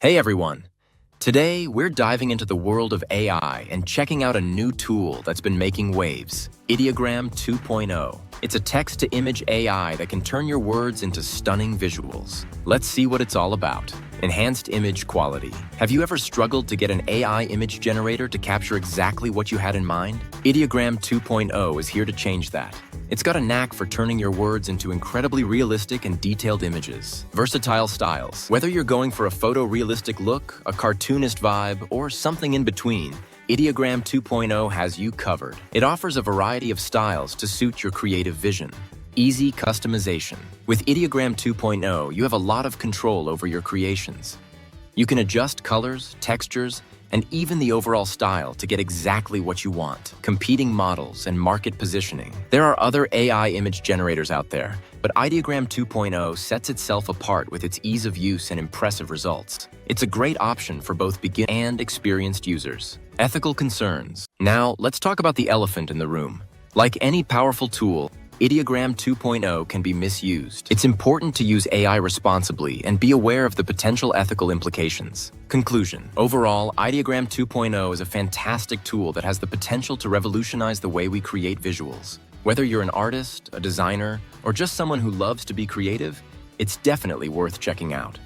Hey everyone! Today, we're diving into the world of AI and checking out a new tool that's been making waves, Ideogram 2.0. It's a text-to-image AI that can turn your words into stunning visuals. Let's see what it's all about. Enhanced image quality. Have you ever struggled to get an AI image generator to capture exactly what you had in mind? Ideogram 2.0 is here to change that. It's got a knack for turning your words into incredibly realistic and detailed images. Versatile styles. Whether you're going for a photorealistic look, a cartoonist vibe, or something in between, Ideogram 2.0 has you covered. It offers a variety of styles to suit your creative vision. Easy customization. With Ideogram 2.0, you have a lot of control over your creations. You can adjust colors, textures, and even the overall style to get exactly what you want. Competing models and market positioning. There are other AI image generators out there, but Ideogram 2.0 sets itself apart with its ease of use and impressive results. It's a great option for both beginner and experienced users. Ethical concerns. Now, let's talk about the elephant in the room. Like any powerful tool, Ideogram 2.0 can be misused. It's important to use AI responsibly and be aware of the potential ethical implications. Conclusion. Overall, Ideogram 2.0 is a fantastic tool that has the potential to revolutionize the way we create visuals. Whether you're an artist, a designer, or just someone who loves to be creative, it's definitely worth checking out.